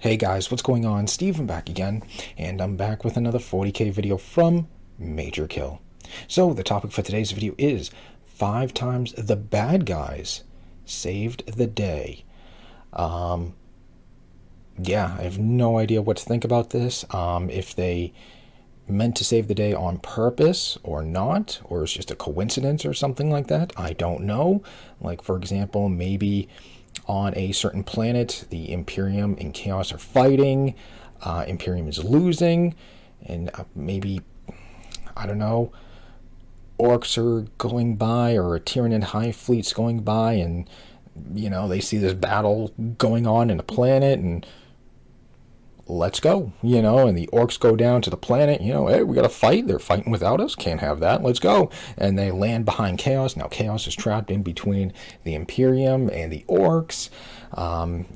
Hey guys, what's going on? Steven back again, and I'm back with another 40k video from Major Kill. So the topic for today's video is 5 times the bad guys saved the day. Yeah, I have no idea what to think about this. If they meant to save the day on purpose or not, or it's just a coincidence or something like that, I don't know. Like, for example, maybe on a certain planet, the Imperium and Chaos are fighting. Imperium is losing, and maybe, I don't know, orcs are going by, or a Tyranid high fleet's going by, and, you know, they see this battle going on in a planet, and let's go, you know, and the orcs go down to the planet, you know, hey, we gotta fight, they're fighting without us, can't have that, let's go. And they land behind Chaos. Now Chaos is trapped in between the Imperium and the orcs.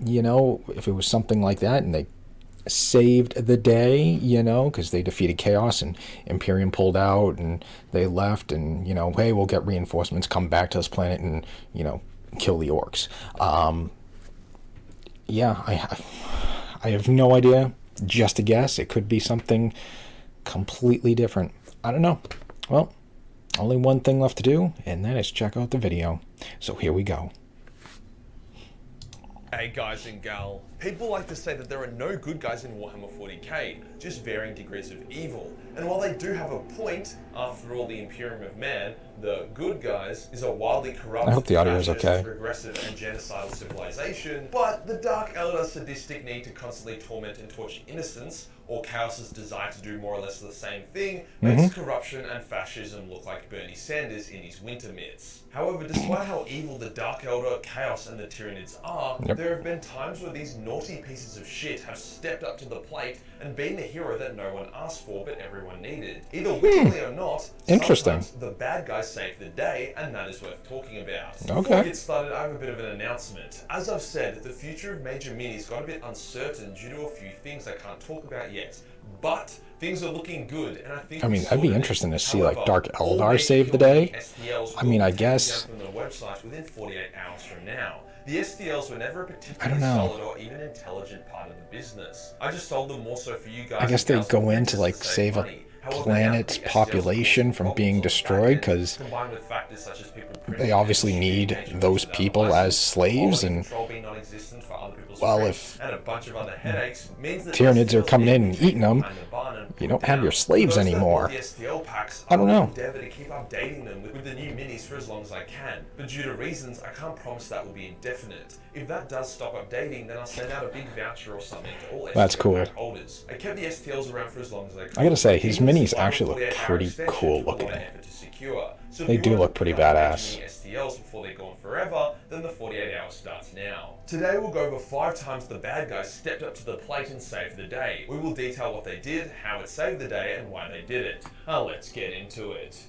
You know, if it was something like that and they saved the day, you know, because they defeated Chaos and Imperium pulled out and they left, and, you know, hey, we'll get reinforcements, come back to this planet and, you know, kill the orcs. Yeah, I have no idea. Just a guess. It could be something completely different. I don't know. Well, only one thing left to do, and that is check out the video. So here we go. Hey guys and gal, people like to say that there are no good guys in Warhammer 40k, just varying degrees of evil. And while they do have a point, after all, the Imperium of Man, the good guys, is a wildly corrupt, I hope the audio is fascist, okay. regressive and genocidal civilization, but the Dark Elder's sadistic need to constantly torment and torture innocents, or Chaos's desire to do more or less the same thing, makes corruption and fascism look like Bernie Sanders in his winter mitts. However, despite how evil the Dark Elder, Chaos and the Tyranids are, there have been times where these naughty pieces of shit have stepped up to the plate and been the hero that no one asked for but everyone needed. Either wittingly or not, Interesting. sometimes the bad guys save the day, and that is worth talking about. Okay. Before we get started, I have a bit of an announcement. As I've said, the future of Major Minis got a bit uncertain due to a few things I can't talk about yet, but things are looking good, and I think. I mean, that'd be interesting to see, like, Dark Eldar save the day. I mean, I guess. From the website within 48 hours from now. The STLs were never a I don't particularly know. solid or even intelligent part of the business. I just sold them more so for you guys. I guess they go in to, like, save a planet's population from being destroyed, because they obviously need those people as slaves, and, well, if Tyranids are coming in and eating them, you don't have your slaves anymore. I don't know. To keep updating them with the new minis for as long as I can, but due to reasons, I can't promise that will be indefinite. If that does stop updating, then I'll send out a big voucher or something to all That's cool. pack holders. I kept the STLs around for as long as I could. I gotta say, his minis actually look pretty cool looking. So They do look pretty badass. STLs before they're gone forever, then the 48 hours starts now. Today we'll go over 5 times the bad guys stepped up to the plate and saved the day. We will detail what they did, how it saved the day, and why they did it. Let's get into it.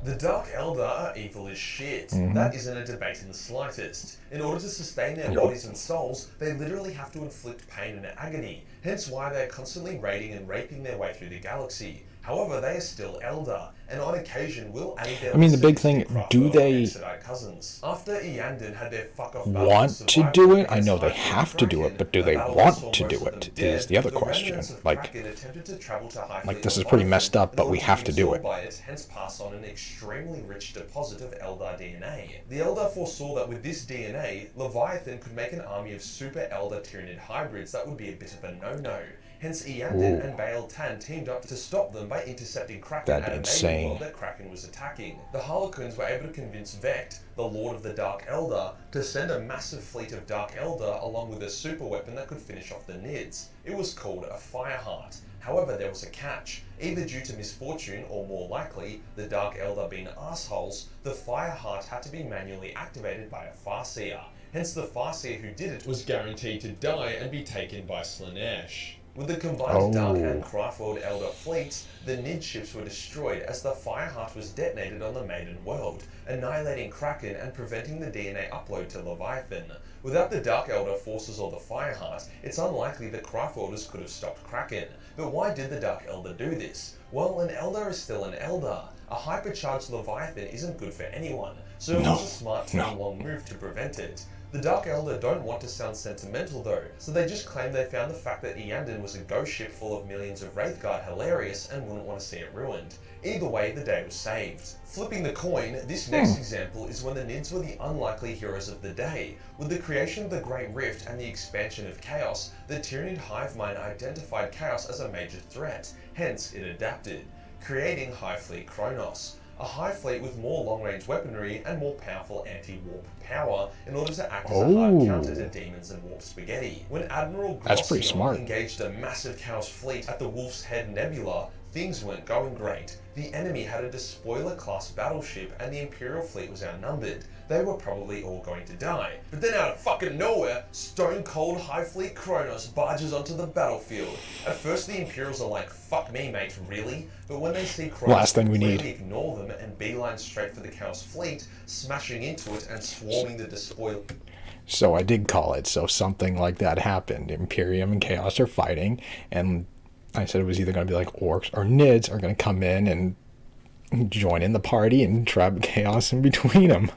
The Dark Elder are evil as shit. That isn't a debate in the slightest. In order to sustain their bodies and souls, they literally have to inflict pain and agony, hence why they are constantly raiding and raping their way through the galaxy. However, they are still Elder, and on occasion will aid their. I mean, the big thing, do they After Eandon had their fuck-off want to do it? I know they have to do it, but do they want to do it is the other question. Like, this is pretty messed up, but we have to do it. Hence pass on an extremely rich deposit of Eldar DNA. The Eldar foresaw that with this DNA, Leviathan could make an army of super Eldar Tyranid hybrids that would be a bit of a no-no. Hence, Eandon and Baal Tan teamed up to stop them by intercepting Kraken at a maiden world that Kraken was attacking. The Harlequins were able to convince Vect, the Lord of the Dark Elder, to send a massive fleet of Dark Elder along with a super weapon that could finish off the Nids. It was called a Fireheart. However, there was a catch. Either due to misfortune, or more likely, the Dark Elder being assholes, the Fireheart had to be manually activated by a Farseer. Hence, the Farseer who did it was guaranteed to die and be taken by Slaanesh. With the combined Dark and Craftworld Elder fleets, the Nid ships were destroyed as the Fireheart was detonated on the Maiden World, annihilating Kraken and preventing the DNA upload to Leviathan. Without the Dark Elder forces or the Fireheart, it's unlikely the Craftworlders could have stopped Kraken. But why did the Dark Elder do this? Well, an Elder is still an Elder. A hypercharged Leviathan isn't good for anyone, so it was a smart long move to prevent it. The Dark Elder don't want to sound sentimental though, so they just claim they found the fact that Eandon was a ghost ship full of millions of Wraithguard hilarious and wouldn't want to see it ruined. Either way, the day was saved. Flipping the coin, this next example is when the Nids were the unlikely heroes of the day. With the creation of the Great Rift and the expansion of Chaos, the Tyranid hive mind identified Chaos as a major threat, hence it adapted, creating Hive Fleet Kronos. A hive fleet with more long-range weaponry and more powerful anti-warp power in order to act as a hard counter to demons and warp spaghetti. When Admiral Glossion engaged a massive Chaos fleet at the Wolf's Head Nebula, things weren't going great. The enemy had a despoiler-class battleship and the Imperial fleet was outnumbered. They were probably all going to die. But then out of fucking nowhere, stone-cold Hive Fleet Kronos barges onto the battlefield. At first the Imperials are like, fuck me mate, really? But when they see Kronos completely ignore them and beeline straight for the Chaos fleet, smashing into it and swarming the despoiler... So I did call it, so something like that happened. Imperium and Chaos are fighting, and I said it was either going to be like orcs or Nids are going to come in and join in the party and trap Chaos in between them.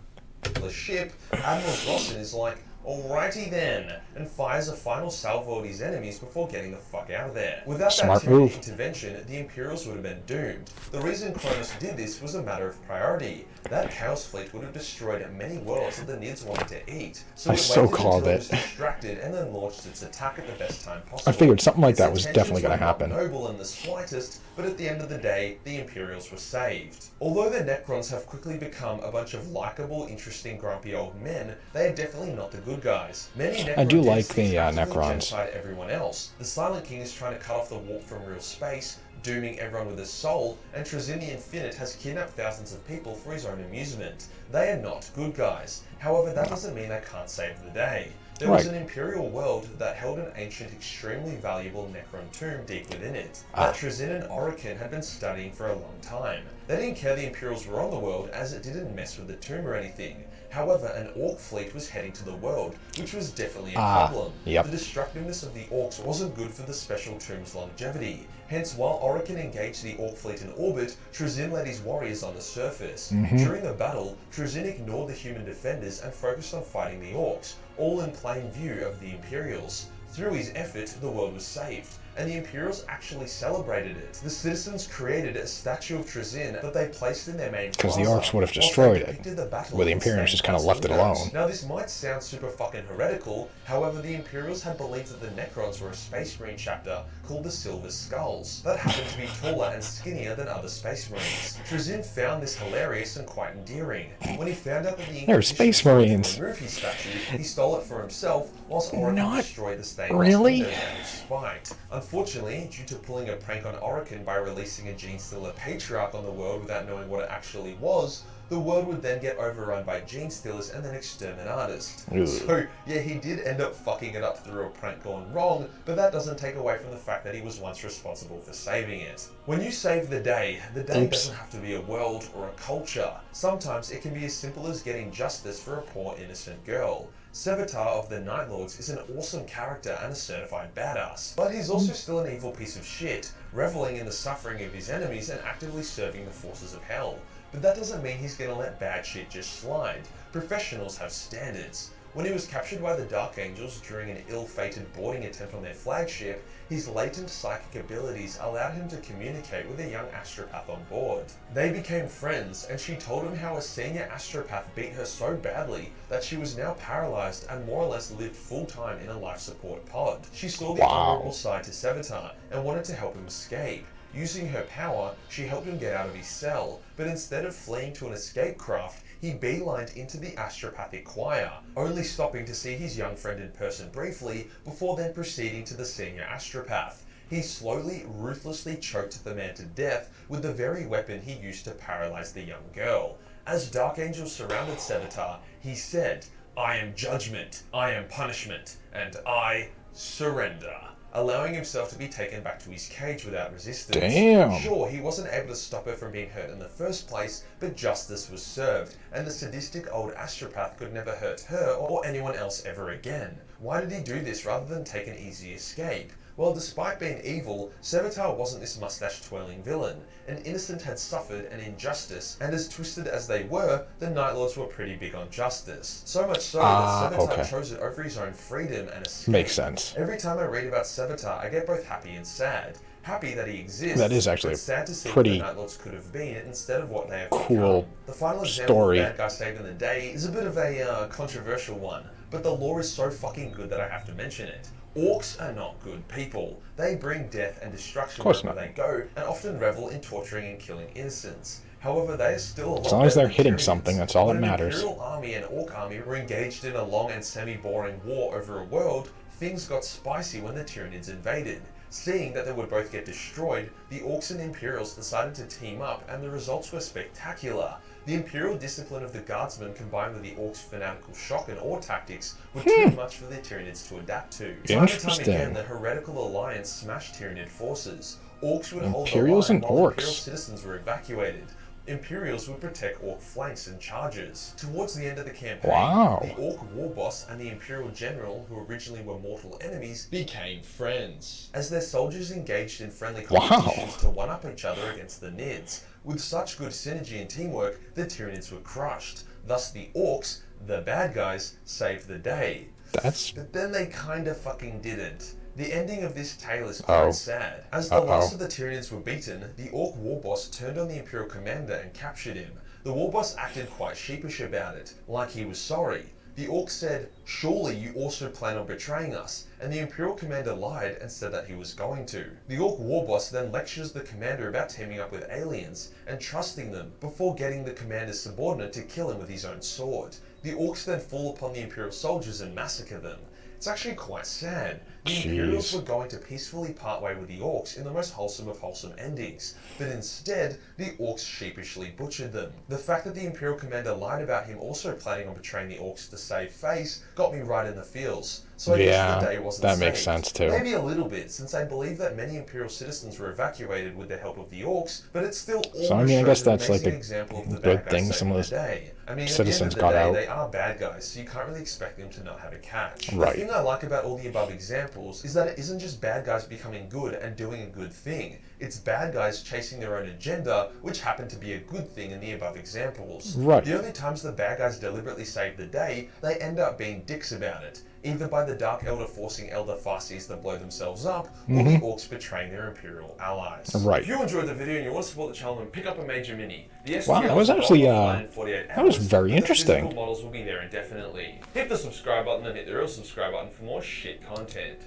The ship, Admiral Glossion is like, alrighty then, and fires a final salvo at his enemies before getting the fuck out of there. Without that Tyranid intervention, the Imperials would have been doomed. The reason Kronos did this was a matter of priority. That Chaos fleet would have destroyed many worlds that the Nids wanted to eat, so it waited until it was distracted and then launched its attack at the best time possible. I figured something like that was definitely going to happen. Not noble in the slightest, but at the end of the day, the Imperials were saved. Although the Necrons have quickly become a bunch of likable, interesting, grumpy old men, they are definitely not the good guys. Many Necron I do like the Necrons. Genocide everyone else. The Silent King is trying to cut off the warp from real space, dooming everyone with his soul, and Trazyn the Infinite has kidnapped thousands of people for his own amusement. They are not good guys. However, that doesn't mean they can't save the day. There was an Imperial world that held an ancient, extremely valuable Necron tomb deep within it, that Trazyn and Orokin had been studying for a long time. They didn't care the Imperials were on the world, as it didn't mess with the tomb or anything. However, an Orc fleet was heading to the world, which was definitely a problem. The destructiveness of the Orcs wasn't good for the special tomb's longevity. Hence, while Orokin engaged the Orc fleet in orbit, Trazyn led his warriors on the surface. During the battle, Trazyn ignored the human defenders and focused on fighting the Orcs, all in plain view of the Imperials. Through his effort, the world was saved, and the Imperials actually celebrated it. The citizens created a statue of Trazyn that they placed in their main plaza. Because the Orcs would have destroyed it, where the Imperials just kind of left it alone. Now this might sound super fucking heretical, however the Imperials had believed that the Necrons were a Space Marine chapter called the Silver Skulls, that happened to be taller and skinnier than other Space Marines. Trazyn found this hilarious and quite endearing. When he found out that the They're Space Marines. Remove his statue, he stole it for himself, whilst Orokin destroyed the stained really? window out of spite. Unfortunately, due to pulling a prank on Orokin by releasing a Genestealer Patriarch on the world without knowing what it actually was, the world would then get overrun by Genestealers and then Exterminators. So, yeah, he did end up fucking it up through a prank gone wrong, but that doesn't take away from the fact that he was once responsible for saving it. When you save the day doesn't have to be a world or a culture. Sometimes it can be as simple as getting justice for a poor innocent girl. Sevatar of the Night Lords is an awesome character and a certified badass, but he's also still an evil piece of shit, reveling in the suffering of his enemies and actively serving the forces of hell. But that doesn't mean he's gonna let bad shit just slide. Professionals have standards. When he was captured by the Dark Angels during an ill-fated boarding attempt on their flagship, his latent psychic abilities allowed him to communicate with a young astropath on board. They became friends, and she told him how a senior astropath beat her so badly that she was now paralyzed and more or less lived full-time in a life support pod. She saw the honorable side to Sevatar and wanted to help him escape. Using her power, she helped him get out of his cell, but instead of fleeing to an escape craft, he beelined into the astropathic choir, only stopping to see his young friend in person briefly before then proceeding to the senior astropath. He slowly, ruthlessly choked the man to death with the very weapon he used to paralyze the young girl. As Dark Angel surrounded Sevatar, he said, "I am judgment, I am punishment, and I surrender," allowing himself to be taken back to his cage without resistance. Damn. Sure, he wasn't able to stop her from being hurt in the first place, but justice was served, and the sadistic old astropath could never hurt her or anyone else ever again. Why did he do this rather than take an easy escape? Well, despite being evil, Sevatar wasn't this mustache-twirling villain. An innocent had suffered an injustice, and as twisted as they were, the Night Lords were pretty big on justice. So much so that Sevatar chose it over his own freedom and escape. Makes sense. Every time I read about Sevatar, I get both happy and sad. Happy that he exists, that is actually but sad to see pretty what the Night Lords could have been instead of what they have cool become. The final example story. of bad guy saving the day is a bit of a controversial one, but the lore is so fucking good that I have to mention it. Orcs are not good people. They bring death and destruction wherever they go, and often revel in torturing and killing innocents. However, they are still a lot as long as they're better than hitting Tyranids. something, that's all that When matters. An Imperial army and Orc army were engaged in a long and semi-boring war over a world, things got spicy when the Tyranids invaded. Seeing that they would both get destroyed, the Orcs and Imperials decided to team up, and the results were spectacular. The Imperial discipline of the Guardsmen combined with the Orcs' fanatical shock and awe tactics were too much for the Tyranids to adapt to. Time and time again, the heretical alliance smashed Tyranid forces. Orcs would hold the Imperials line and while Orcs. Imperial citizens were evacuated. Imperials would protect Orc flanks and charges. Towards the end of the campaign, the Orc war boss and the Imperial general, who originally were mortal enemies, became friends. As their soldiers engaged in friendly competitions to one-up each other against the Nids. With such good synergy and teamwork, the Tyranids were crushed. Thus the Orcs, the bad guys, saved the day. But then they kinda fucking didn't. The ending of this tale is quite sad. As the last of the Tyranids were beaten, the Orc war boss turned on the Imperial commander and captured him. The war boss acted quite sheepish about it, like he was sorry. The Orc said, "Surely you also plan on betraying us," and the Imperial commander lied and said that he was going to. The Orc war boss then lectures the commander about teaming up with aliens and trusting them before getting the commander's subordinate to kill him with his own sword. The Orcs then fall upon the Imperial soldiers and massacre them. It's actually quite sad. The Imperials were going to peacefully part way with the Orcs in the most wholesome of wholesome endings, but instead, the Orcs sheepishly butchered them. The fact that the Imperial commander lied about him also planning on betraying the Orcs to save face got me right in the feels. So I guess the day wasn't that saved. makes sense too. Maybe a little bit, since I believe that many Imperial citizens were evacuated with the help of the Orcs, but it still almost I guess shows an that's like amazing a example of the good bad thing. guys Some of saving those the day. I mean, citizens at the end got of the day, out. they are bad guys, so you can't really expect them to not have a catch. Right. The thing I like about all the above examples is that it isn't just bad guys becoming good and doing a good thing. It's bad guys chasing their own agenda, which happened to be a good thing in the above examples. Right. The only times the bad guys deliberately save the day, they end up being dicks about it. Either by the Dark Elder forcing Elder Farsees to blow themselves up, or the Orcs betraying their Imperial allies. Right. If you enjoyed the video and you want to support the channel, then pick up a Major Mini. The Wow, that was actually that was very The interesting. physical models will be there indefinitely. Hit the subscribe button and hit the real subscribe button for more shit content.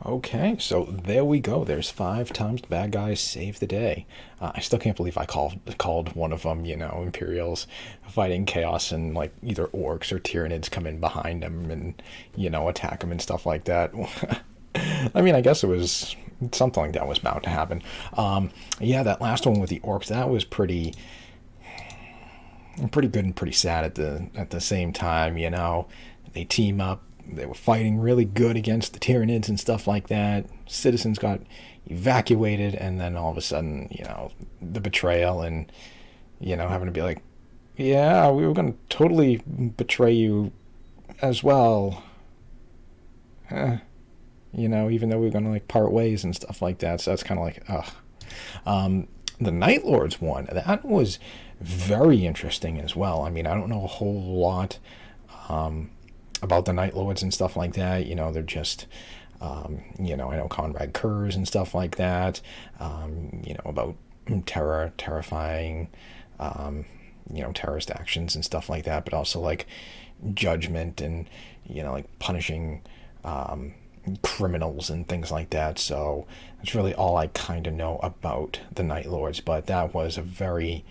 Okay, so there we go. There's 5 times the bad guys save the day. I still can't believe I called one of them, Imperials fighting chaos, and like either Orcs or Tyranids come in behind them and, attack them and stuff like that. I mean, I guess it was something like that was bound to happen. Yeah, that last one with the Orcs, that was pretty good and pretty sad at the same time. They team up. They were fighting really good against the Tyranids and stuff like that. Citizens got evacuated, and then all of a sudden, the betrayal and, having to be like, yeah, we were going to totally betray you as well. Even though we were going to like part ways and stuff like that. So that's kind of like, ugh. The Night Lords one, that was very interesting as well. I mean, I don't know a whole lot about the Night Lords and stuff like that. They're just, I know Conrad Kurz and stuff like that. About terrifying, terrorist actions and stuff like that, but also like judgment and, like punishing criminals and things like that. So that's really all I kind of know about the Night Lords, but that was a very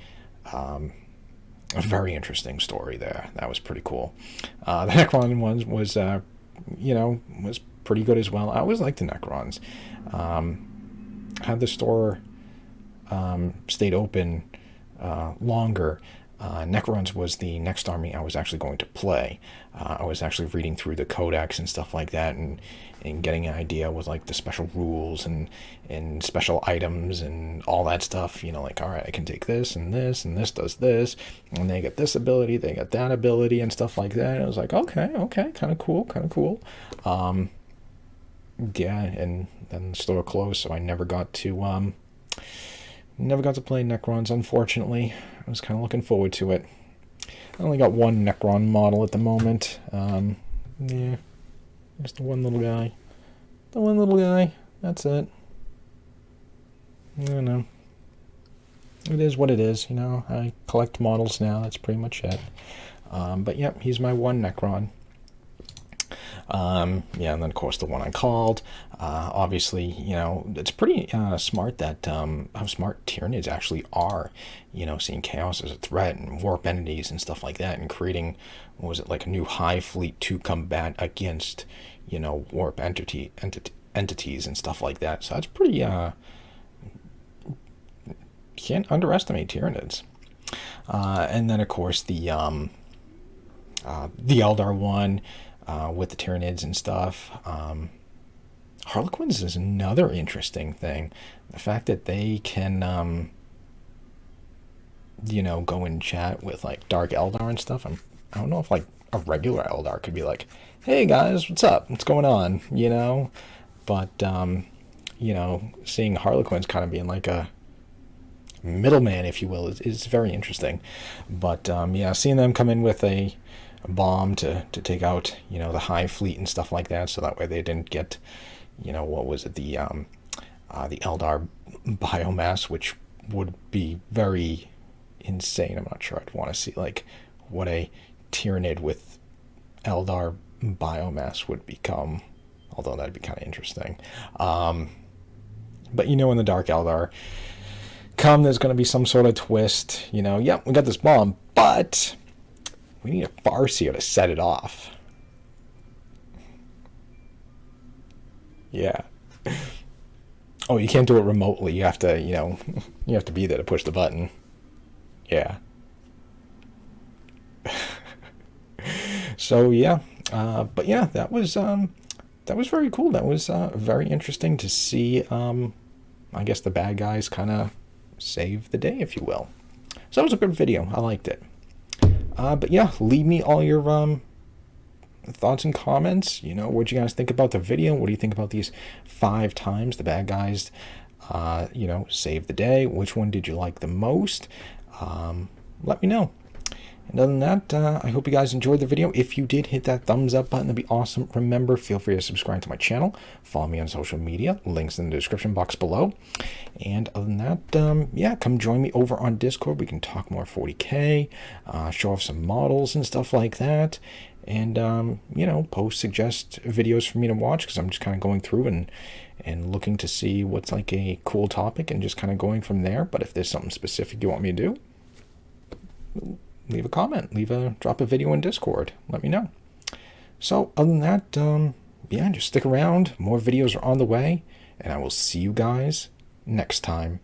interesting story there. That was pretty cool. The Necron one was was pretty good as well. I always liked the Necrons. Had the store stayed open longer, Necrons was the next army I was actually going to play. I was actually reading through the codex and stuff like that, and getting an idea with like the special rules and special items and all that stuff. Like, all right, I can take this and this, and this does this, and they get this ability, they get that ability, and stuff like that. And I was like, okay, kind of cool. yeah, and then the store closed, so I never got to play Necrons, unfortunately. I was kind of looking forward to it. I only got one Necron model at the moment. Yeah, just the one little guy. The one little guy. That's it. I don't know. It is what it is, you know. I collect models now. That's pretty much it. But yeah, he's my one Necron. Yeah, and then of course the one I called. Obviously, you know, it's pretty smart that how smart Tyranids actually are. You know, seeing chaos as a threat and warp entities and stuff like that, and creating, what was it, like a new hive fleet to combat against, you know, warp entities and stuff like that. So that's pretty. Can't underestimate Tyranids. And then of course the Eldar one. With the Tyranids and stuff. Harlequins is another interesting thing. The fact that they can, you know, go and chat with like Dark Eldar and stuff. I don't know if like a regular Eldar could be like, "Hey guys, what's up? What's going on?" You know, but you know, seeing Harlequins kind of being like a middleman, if you will, is very interesting. But yeah, seeing them come in with a bomb to take out, you know, the hive fleet and stuff like that, so that way they didn't get, you know, what was it, the Eldar biomass, which would be very insane. I'm not sure I'd want to see like what a Tyranid with Eldar biomass would become, although that'd be kind of interesting. But you know, when the Dark Eldar come, there's going to be some sort of twist, you know. Yep, we got this bomb, but we need a Farseer to set it off. Yeah. Oh, you can't do it remotely. You have to, you know, you have to be there to push the button. Yeah. So yeah, but yeah, that was very cool. That was very interesting to see. I guess the bad guys kind of save the day, if you will. So that was a good video. I liked it. But yeah, leave me all your thoughts and comments. You know, what you guys think about the video? What do you think about these 5 times the bad guys, you know, save the day? Which one did you like the most? Let me know. And other than that, I hope you guys enjoyed the video. If you did, hit that thumbs up button. That'd be awesome. Remember, feel free to subscribe to my channel. Follow me on social media. Links in the description box below. And other than that, yeah, come join me over on Discord. We can talk more 40k, show off some models and stuff like that. And, you know, suggest videos for me to watch, because I'm just kind of going through and looking to see what's like a cool topic and just kind of going from there. But if there's something specific you want me to do, leave a comment, drop a video in Discord, let me know. So other than that, yeah, just stick around. More videos are on the way, and I will see you guys next time.